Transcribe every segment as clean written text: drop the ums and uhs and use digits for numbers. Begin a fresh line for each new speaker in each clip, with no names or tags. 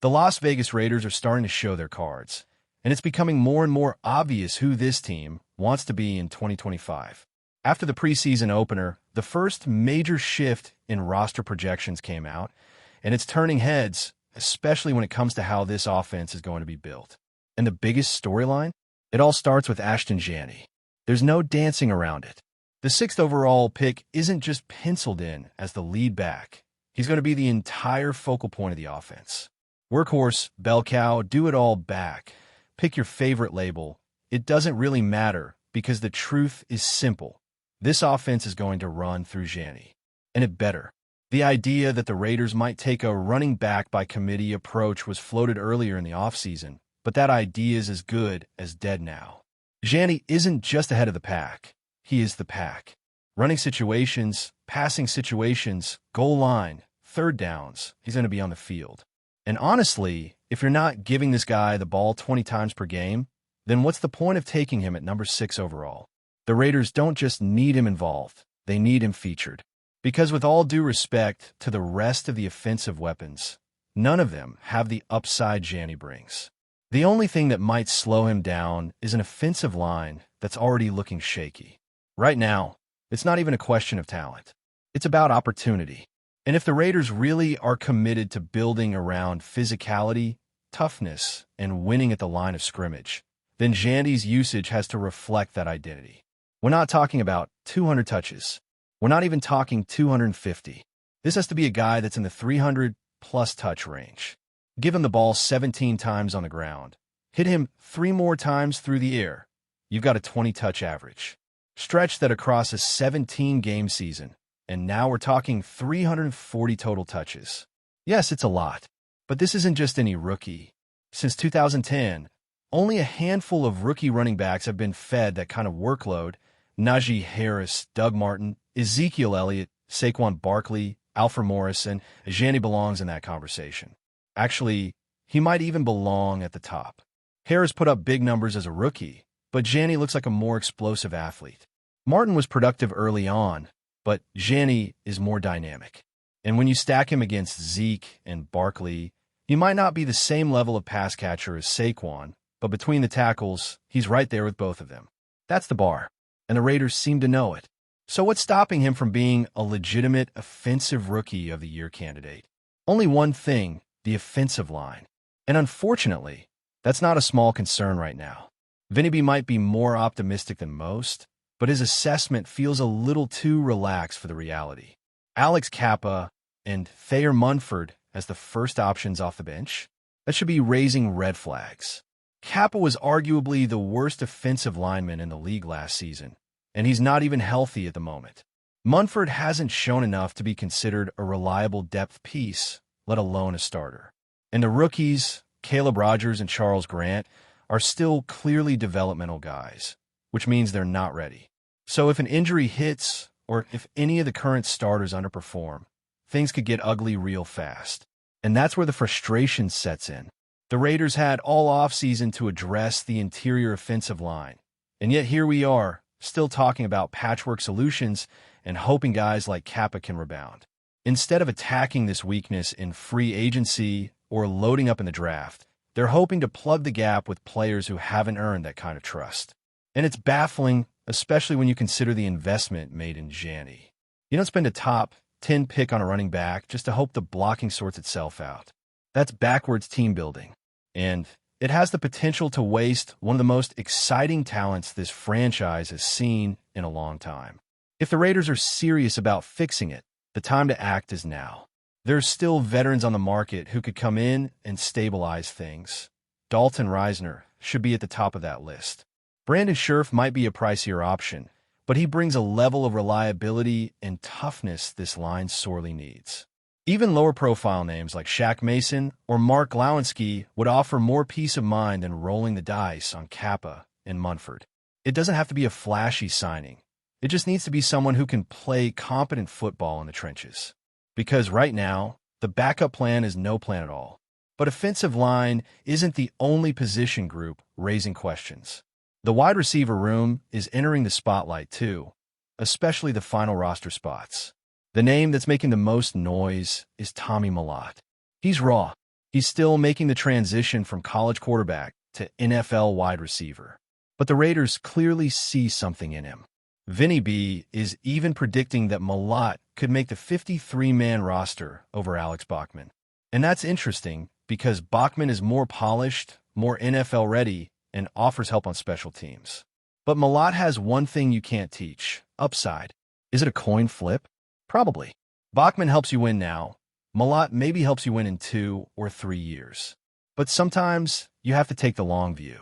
The Las Vegas Raiders are starting to show their cards, and it's becoming more and more obvious who this team wants to be in 2025. After the preseason opener, the first major shift in roster projections came out, and it's turning heads, especially when it comes to how this offense is going to be built. And the biggest storyline? It all starts with Ashton Janney. There's no dancing around it. The 6th overall pick isn't just penciled in as the lead back. He's going to be the entire focal point of the offense. Workhorse, bell cow, do-it-all back. Pick your favorite label. It doesn't really matter because the truth is simple. This offense is going to run through Janney. And it better. The idea that the Raiders might take a running back by committee approach was floated earlier in the offseason, but that idea is as good as dead now. Janney isn't just ahead of the pack. He is the pack. Running situations, passing situations, goal line, third downs, he's going to be on the field. And honestly, if you're not giving this guy the ball 20 times per game, then what's the point of taking him at number 6 overall? The Raiders don't just need him involved, they need him featured. Because with all due respect to the rest of the offensive weapons, none of them have the upside Janney brings. The only thing that might slow him down is an offensive line that's already looking shaky. Right now, it's not even a question of talent. It's about opportunity. And if the Raiders really are committed to building around physicality, toughness, and winning at the line of scrimmage, then Janney's usage has to reflect that identity. We're not talking about 200 touches. We're not even talking 250. This has to be a guy that's in the 300-plus touch range. Give him the ball 17 times on the ground. Hit him 3 more times through the air. You've got a 20-touch average. Stretch that across a 17-game season, and now we're talking 340 total touches. Yes, it's a lot, but this isn't just any rookie. Since 2010, only a handful of rookie running backs have been fed that kind of workload. Najee Harris, Doug Martin, Ezekiel Elliott, Saquon Barkley, Alfred Morris, and Janney belongs in that conversation. Actually, he might even belong at the top. Harris put up big numbers as a rookie, but Janney looks like a more explosive athlete. Martin was productive early on, but Janney is more dynamic. And when you stack him against Zeke and Barkley, he might not be the same level of pass catcher as Saquon, but between the tackles, he's right there with both of them. That's the bar, and the Raiders seem to know it. So what's stopping him from being a legitimate offensive rookie of the year candidate? Only one thing, the offensive line. And unfortunately, that's not a small concern right now. Vinny B might be more optimistic than most, but his assessment feels a little too relaxed for the reality. Alex Kappa and Thayer Munford as the first options off the bench? That should be raising red flags. Kappa was arguably the worst offensive lineman in the league last season, and he's not even healthy at the moment. Munford hasn't shown enough to be considered a reliable depth piece, let alone a starter. And the rookies, Caleb Rogers and Charles Grant, are still clearly developmental guys, which means they're not ready. So if an injury hits, or if any of the current starters underperform, things could get ugly real fast. And that's where the frustration sets in. The Raiders had all offseason to address the interior offensive line, and yet here we are, still talking about patchwork solutions and hoping guys like Kappa can rebound. Instead of attacking this weakness in free agency or loading up in the draft, they're hoping to plug the gap with players who haven't earned that kind of trust. And it's baffling, especially when you consider the investment made in Janney. You don't spend a top 10 pick on a running back just to hope the blocking sorts itself out. That's backwards team building. And it has the potential to waste one of the most exciting talents this franchise has seen in a long time. If the Raiders are serious about fixing it, the time to act is now. There's still veterans on the market who could come in and stabilize things. Dalton Reisner should be at the top of that list. Brandon Scherf might be a pricier option, but he brings a level of reliability and toughness this line sorely needs. Even lower-profile names like Shaq Mason or Mark Lewinsky would offer more peace of mind than rolling the dice on Kappa and Munford. It doesn't have to be a flashy signing. It just needs to be someone who can play competent football in the trenches. Because right now, the backup plan is no plan at all. But offensive line isn't the only position group raising questions. The wide receiver room is entering the spotlight too, especially the final roster spots. The name that's making the most noise is Tommy Mellott. He's raw, He's still making the transition from college quarterback to NFL wide receiver. But the Raiders clearly see something in him. Vinny B is even predicting that Malott could make the 53-man roster over Alex Bachman. And that's interesting because Bachman is more polished, more NFL ready, and offers help on special teams. But Malott has one thing you can't teach: upside. Is it a coin flip? Probably. Bachman helps you win now. Malott maybe helps you win in 2 or 3 years. But sometimes you have to take the long view.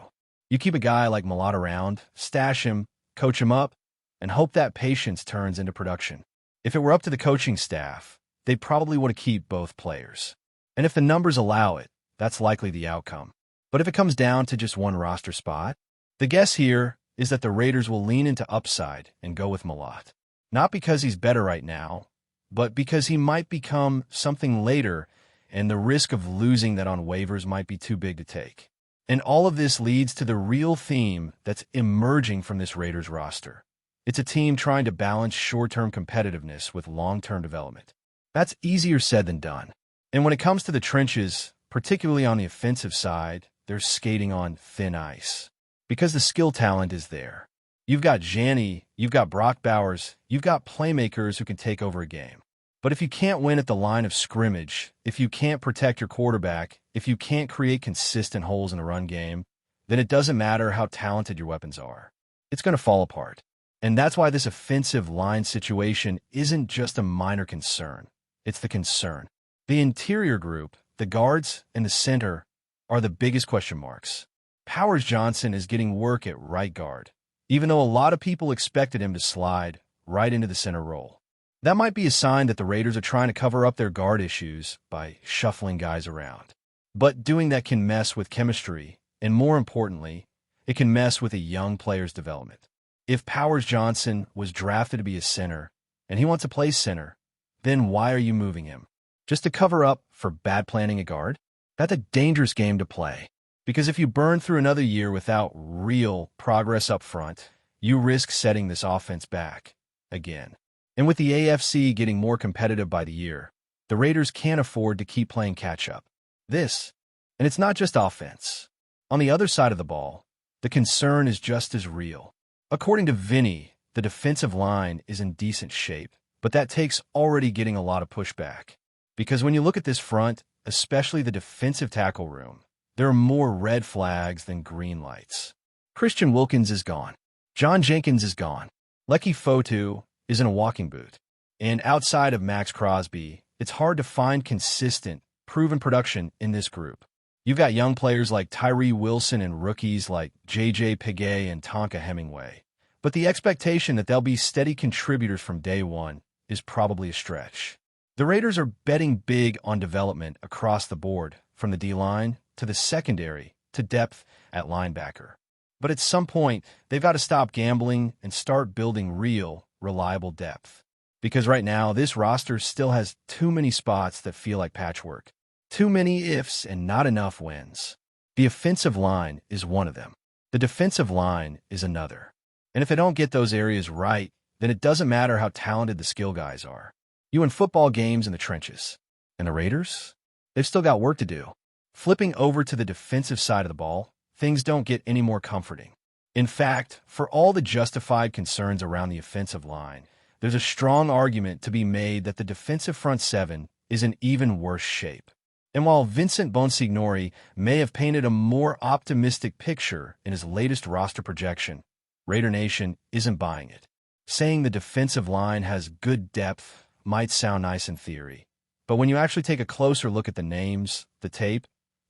You keep a guy like Malott around, stash him, coach him up, and hope that patience turns into production. If it were up to the coaching staff, they probably want to keep both players. And if the numbers allow it, that's likely the outcome. But if it comes down to just one roster spot, the guess here is that the Raiders will lean into upside and go with Malott. Not because he's better right now, but because he might become something later, and the risk of losing that on waivers might be too big to take. And all of this leads to the real theme that's emerging from this Raiders roster. It's a team trying to balance short-term competitiveness with long-term development. That's easier said than done. And when it comes to the trenches, particularly on the offensive side, they're skating on thin ice. Because the skill talent is there. You've got Janney, you've got Brock Bowers, you've got playmakers who can take over a game. But if you can't win at the line of scrimmage, if you can't protect your quarterback, if you can't create consistent holes in the run game, then it doesn't matter how talented your weapons are. It's going to fall apart. And that's why this offensive line situation isn't just a minor concern. It's the concern. The interior group, the guards and the center, are the biggest question marks. Powers Johnson is getting work at right guard, even though a lot of people expected him to slide right into the center role. That might be a sign that the Raiders are trying to cover up their guard issues by shuffling guys around. But doing that can mess with chemistry, and more importantly, it can mess with a young player's development. If Powers Johnson was drafted to be a center, and he wants to play center, then why are you moving him? Just to cover up for bad planning at guard? That's a dangerous game to play. Because if you burn through another year without real progress up front, you risk setting this offense back again. And with the AFC getting more competitive by the year, the Raiders can't afford to keep playing catch-up. And it's not just offense. On the other side of the ball, the concern is just as real. According to Vinny, the defensive line is in decent shape, but that takes already getting a lot of pushback. Because when you look at this front, especially the defensive tackle room, there are more red flags than green lights. Christian Wilkins is gone. John Jenkins is gone. Leki Fotu is in a walking boot. And outside of Max Crosby, it's hard to find consistent, proven production in this group. You've got young players like Tyree Wilson and rookies like J.J. Piguet and Tonka Hemingway. But the expectation that they'll be steady contributors from day one is probably a stretch. The Raiders are betting big on development across the board, from the D-line to the secondary to depth at linebacker. But at some point, they've got to stop gambling and start building real, reliable depth. Because right now, this roster still has too many spots that feel like patchwork. Too many ifs and not enough wins. The offensive line is one of them. The defensive line is another. And if they don't get those areas right, then it doesn't matter how talented the skill guys are. You win football games in the trenches. And the Raiders? They've still got work to do. Flipping over to the defensive side of the ball, things don't get any more comforting. In fact, for all the justified concerns around the offensive line, there's a strong argument to be made that the defensive front seven is in even worse shape. And while Vincent Bonsignori may have painted a more optimistic picture in his latest roster projection, Raider Nation isn't buying it. Saying the defensive line has good depth might sound nice in theory, but when you actually take a closer look at the names, the tape,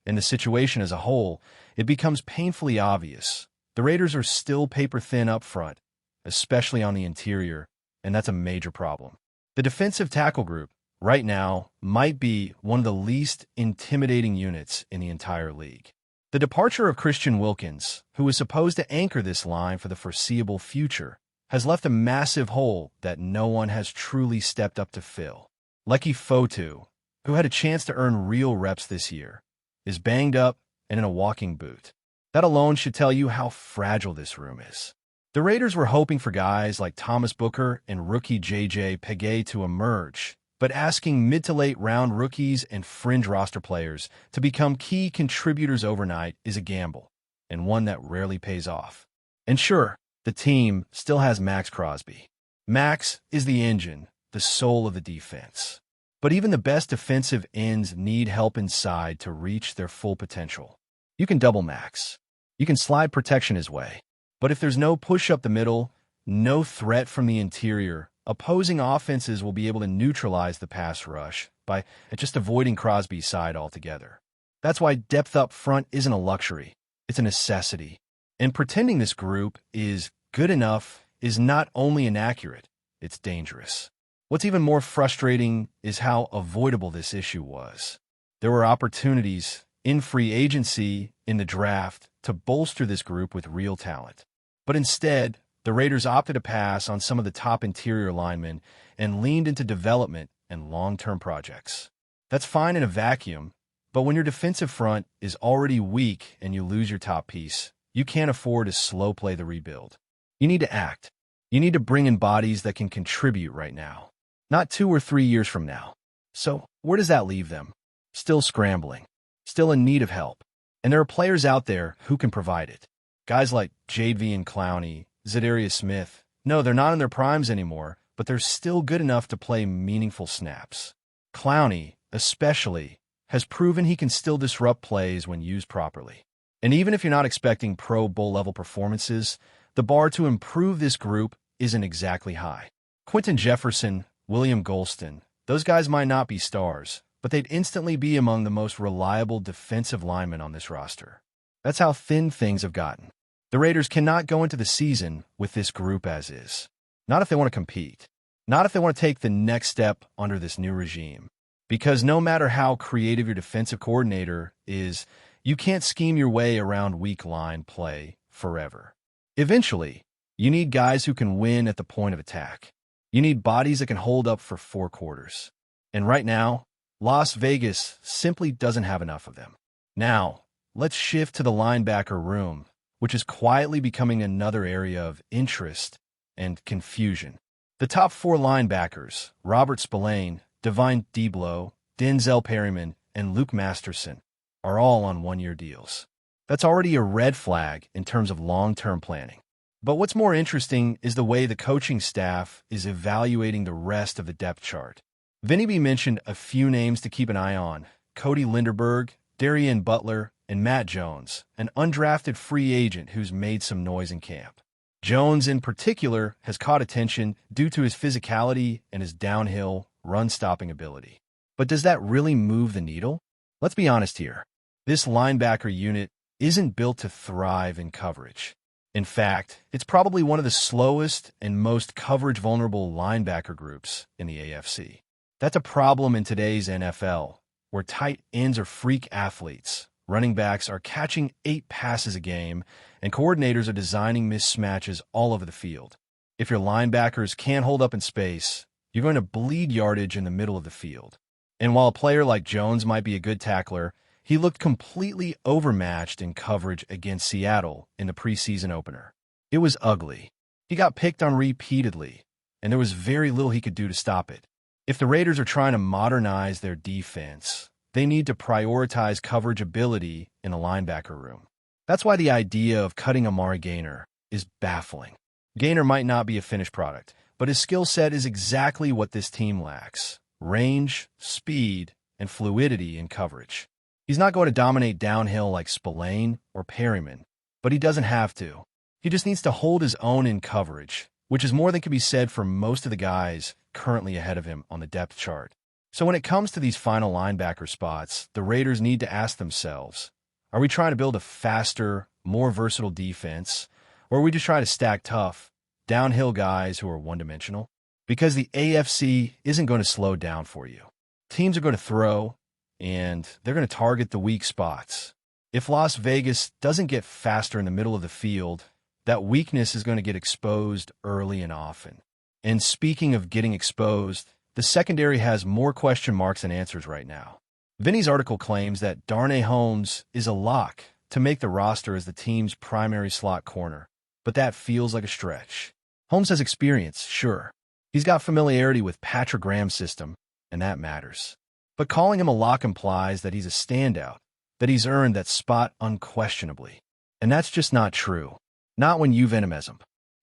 and the situation as a whole, it becomes painfully obvious. The Raiders are still paper thin up front, especially on the interior, and that's a major problem. The defensive tackle group, right now, might be one of the least intimidating units in the entire league. The departure of Christian Wilkins, who was supposed to anchor this line for the foreseeable future, has left a massive hole that no one has truly stepped up to fill. Leki Fotu, who had a chance to earn real reps this year, is banged up and in a walking boot. That alone should tell you how fragile this room is. The Raiders were hoping for guys like Thomas Booker and rookie J.J. Piguet to emerge, but asking mid to late round rookies and fringe roster players to become key contributors overnight is a gamble, and one that rarely pays off. And sure, the team still has Max Crosby. Max is the engine, the soul of the defense. But even the best defensive ends need help inside to reach their full potential. You can double Max. You can slide protection his way. But if there's no push up the middle, no threat from the interior, opposing offenses will be able to neutralize the pass rush by just avoiding Crosby's side altogether. That's why depth up front isn't a luxury. It's a necessity. And pretending this group is good enough is not only inaccurate, it's dangerous. What's even more frustrating is how avoidable this issue was. There were opportunities in free agency, in the draft, to bolster this group with real talent. But instead, the Raiders opted to pass on some of the top interior linemen and leaned into development and long-term projects. That's fine in a vacuum, but when your defensive front is already weak and you lose your top piece, you can't afford to slow play the rebuild. You need to act. You need to bring in bodies that can contribute right now, not 2 or 3 years from now. So where does that leave them? Still scrambling, still in need of help. And there are players out there who can provide it. Guys like Jadeveon Clowney, Zadarius Smith. No, they're not in their primes anymore, but they're still good enough to play meaningful snaps. Clowney, especially, has proven he can still disrupt plays when used properly. And even if you're not expecting Pro Bowl-level performances, the bar to improve this group isn't exactly high. Quentin Jefferson, William Golston, those guys might not be stars, but they'd instantly be among the most reliable defensive linemen on this roster. That's how thin things have gotten. The Raiders cannot go into the season with this group as is. Not if they want to compete. Not if they want to take the next step under this new regime. Because no matter how creative your defensive coordinator is, you can't scheme your way around weak line play forever. Eventually, you need guys who can win at the point of attack. You need bodies that can hold up for 4 quarters. And right now, Las Vegas simply doesn't have enough of them. Now, let's shift to the linebacker room, which is quietly becoming another area of interest and confusion. The top 4 linebackers, Robert Spillane, Divine Deablo, Denzel Perryman, and Luke Masterson, are all on 1-year deals. That's already a red flag in terms of long-term planning. But what's more interesting is the way the coaching staff is evaluating the rest of the depth chart. Vinny B mentioned a few names to keep an eye on: Cody Linderberg, Darian Butler, and Matt Jones, an undrafted free agent who's made some noise in camp. Jones, in particular, has caught attention due to his physicality and his downhill, run-stopping ability. But does that really move the needle? Let's be honest here. This linebacker unit isn't built to thrive in coverage. In fact, it's probably one of the slowest and most coverage-vulnerable linebacker groups in the AFC. That's a problem in today's NFL, where tight ends are freak athletes, running backs are catching 8 passes a game, and coordinators are designing mismatches all over the field. If your linebackers can't hold up in space, you're going to bleed yardage in the middle of the field. And while a player like Jones might be a good tackler, he looked completely overmatched in coverage against Seattle in the preseason opener. It was ugly. He got picked on repeatedly, and there was very little he could do to stop it. If the Raiders are trying to modernize their defense, they need to prioritize coverage ability in the linebacker room. That's why the idea of cutting Amari Gaynor is baffling. Gaynor might not be a finished product, but his skill set is exactly what this team lacks: range, speed, and fluidity in coverage. He's not going to dominate downhill like Spillane or Perryman, but he doesn't have to. He just needs to hold his own in coverage, which is more than can be said for most of the guys currently ahead of him on the depth chart. So when it comes to these final linebacker spots, the Raiders need to ask themselves, are we trying to build a faster, more versatile defense, or are we just trying to stack tough, downhill guys who are one-dimensional? Because the AFC isn't going to slow down for you. Teams are going to throw, and they're going to target the weak spots. If Las Vegas doesn't get faster in the middle of the field, that weakness is going to get exposed early and often. And speaking of getting exposed, the secondary has more question marks than answers right now. Vinny's article claims that Darnay Holmes is a lock to make the roster as the team's primary slot corner, but that feels like a stretch. Holmes has experience, sure. He's got familiarity with Patrick Graham's system, and that matters. But calling him a lock implies that he's a standout, that he's earned that spot unquestionably. And that's just not true. Not when you venom him.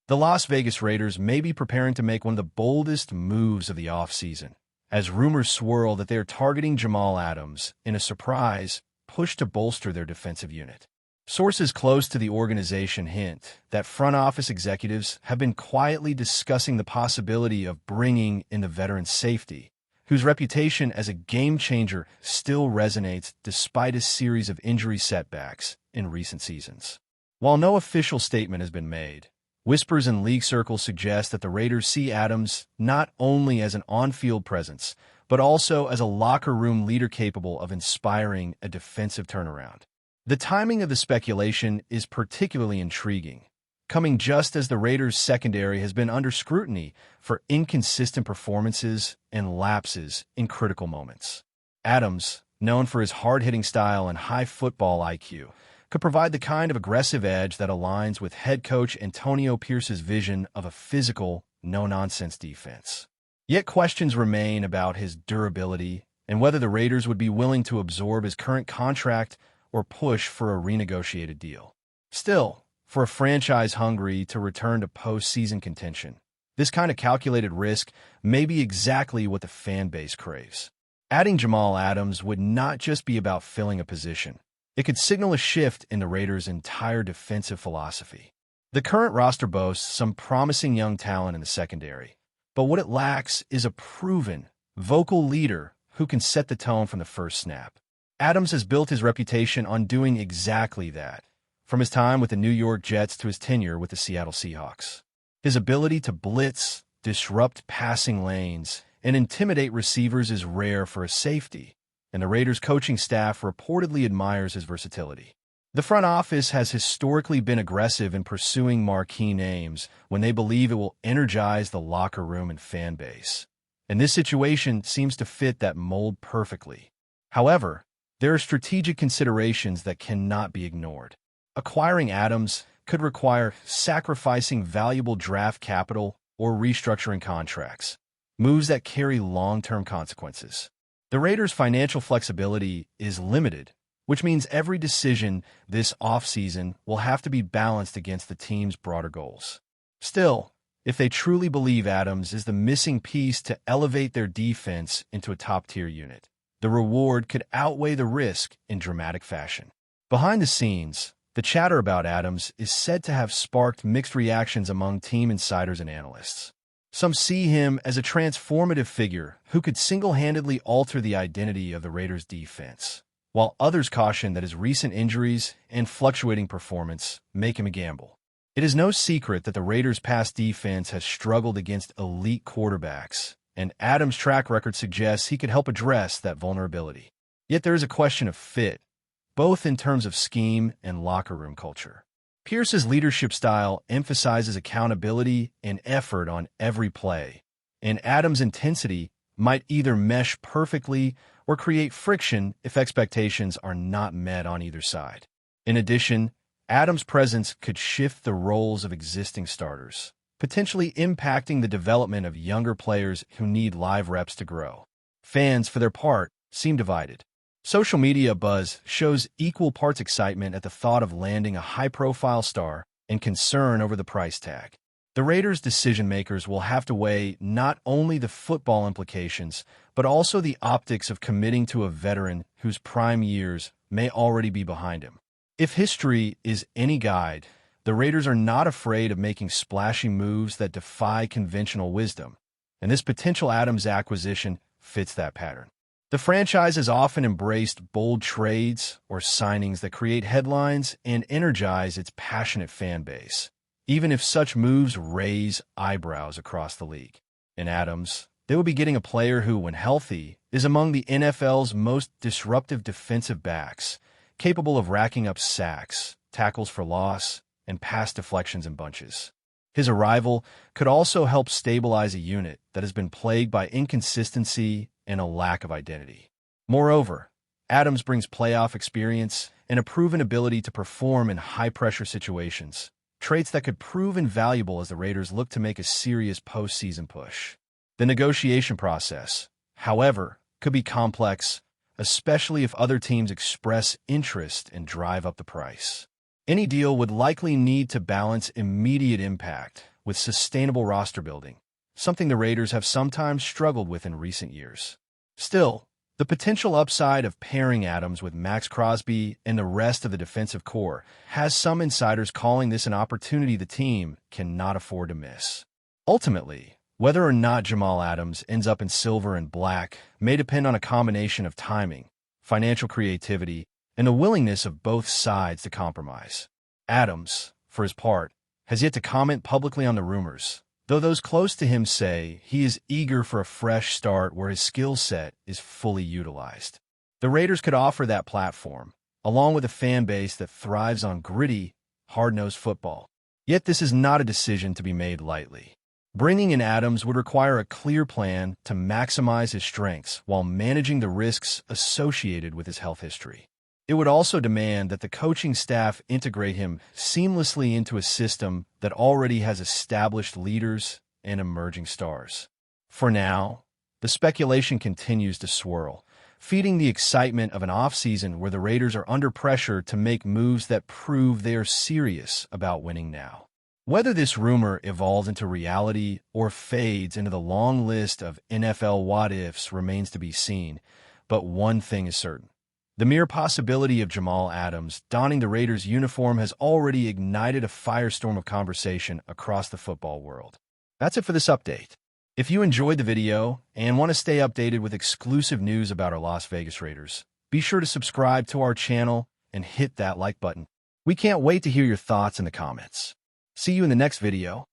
The Las Vegas Raiders may be preparing to make one of the boldest moves of the offseason, as rumors swirl that they are targeting Jamal Adams in a surprise push to bolster their defensive unit. Sources close to the organization hint that front office executives have been quietly discussing the possibility of bringing in the veteran safety, whose reputation as a game-changer still resonates despite a series of injury setbacks in recent seasons. While no official statement has been made, whispers in league circles suggest that the Raiders see Adams not only as an on-field presence, but also as a locker room leader capable of inspiring a defensive turnaround. The timing of the speculation is particularly intriguing, coming just as the Raiders' secondary has been under scrutiny for inconsistent performances and lapses in critical moments. Adams, known for his hard-hitting style and high football IQ, could provide the kind of aggressive edge that aligns with head coach Antonio Pierce's vision of a physical, no-nonsense defense. Yet questions remain about his durability and whether the Raiders would be willing to absorb his current contract or push for a renegotiated deal. Still, for a franchise hungry to return to postseason contention, this kind of calculated risk may be exactly what the fan base craves. Adding Jamal Adams would not just be about filling a position. It could signal a shift in the Raiders' entire defensive philosophy. The current roster boasts some promising young talent in the secondary, but what it lacks is a proven, vocal leader who can set the tone from the first snap. Adams has built his reputation on doing exactly that, from his time with the New York Jets to his tenure with the Seattle Seahawks. His ability to blitz, disrupt passing lanes, and intimidate receivers is rare for a safety, and the Raiders' coaching staff reportedly admires his versatility. The front office has historically been aggressive in pursuing marquee names when they believe it will energize the locker room and fan base, and this situation seems to fit that mold perfectly. However, there are strategic considerations that cannot be ignored. Acquiring Adams could require sacrificing valuable draft capital or restructuring contracts, moves that carry long-term consequences. The Raiders' financial flexibility is limited, which means every decision this offseason will have to be balanced against the team's broader goals. Still, if they truly believe Adams is the missing piece to elevate their defense into a top-tier unit, the reward could outweigh the risk in dramatic fashion. Behind the scenes, the chatter about Adams is said to have sparked mixed reactions among team insiders and analysts. Some see him as a transformative figure who could single-handedly alter the identity of the Raiders' defense, while others caution that his recent injuries and fluctuating performance make him a gamble. It is no secret that the Raiders' past defense has struggled against elite quarterbacks, and Adams' track record suggests he could help address that vulnerability. Yet there is a question of fit, both in terms of scheme and locker room culture. Pierce's leadership style emphasizes accountability and effort on every play, and Adams' intensity might either mesh perfectly or create friction if expectations are not met on either side. In addition, Adams' presence could shift the roles of existing starters, potentially impacting the development of younger players who need live reps to grow. Fans, for their part, seem divided. Social media buzz shows equal parts excitement at the thought of landing a high-profile star and concern over the price tag. The Raiders' decision-makers will have to weigh not only the football implications, but also the optics of committing to a veteran whose prime years may already be behind him. If history is any guide, the Raiders are not afraid of making splashy moves that defy conventional wisdom, and this potential Adams acquisition fits that pattern. The franchise has often embraced bold trades or signings that create headlines and energize its passionate fan base, even if such moves raise eyebrows across the league. In Adams, they will be getting a player who, when healthy, is among the NFL's most disruptive defensive backs, capable of racking up sacks, tackles for loss, and pass deflections in bunches. His arrival could also help stabilize a unit that has been plagued by inconsistency and a lack of identity. Moreover, Adams brings playoff experience and a proven ability to perform in high-pressure situations, traits that could prove invaluable as the Raiders look to make a serious postseason push. The negotiation process, however, could be complex, especially if other teams express interest and drive up the price. Any deal would likely need to balance immediate impact with sustainable roster building, something the Raiders have sometimes struggled with in recent years. Still, the potential upside of pairing Adams with Max Crosby and the rest of the defensive core has some insiders calling this an opportunity the team cannot afford to miss. Ultimately, whether or not Jamal Adams ends up in silver and black may depend on a combination of timing, financial creativity, and the willingness of both sides to compromise. Adams, for his part, has yet to comment publicly on the rumors, though those close to him say he is eager for a fresh start where his skill set is fully utilized. The Raiders could offer that platform, along with a fan base that thrives on gritty, hard-nosed football. Yet this is not a decision to be made lightly. Bringing in Adams would require a clear plan to maximize his strengths while managing the risks associated with his health history. It would also demand that the coaching staff integrate him seamlessly into a system that already has established leaders and emerging stars. For now, the speculation continues to swirl, feeding the excitement of an offseason where the Raiders are under pressure to make moves that prove they are serious about winning now. Whether this rumor evolves into reality or fades into the long list of NFL what-ifs remains to be seen, but one thing is certain. The mere possibility of Jamal Adams donning the Raiders' uniform has already ignited a firestorm of conversation across the football world. That's it for this update. If you enjoyed the video and want to stay updated with exclusive news about our Las Vegas Raiders, be sure to subscribe to our channel and hit that like button. We can't wait to hear your thoughts in the comments. See you in the next video.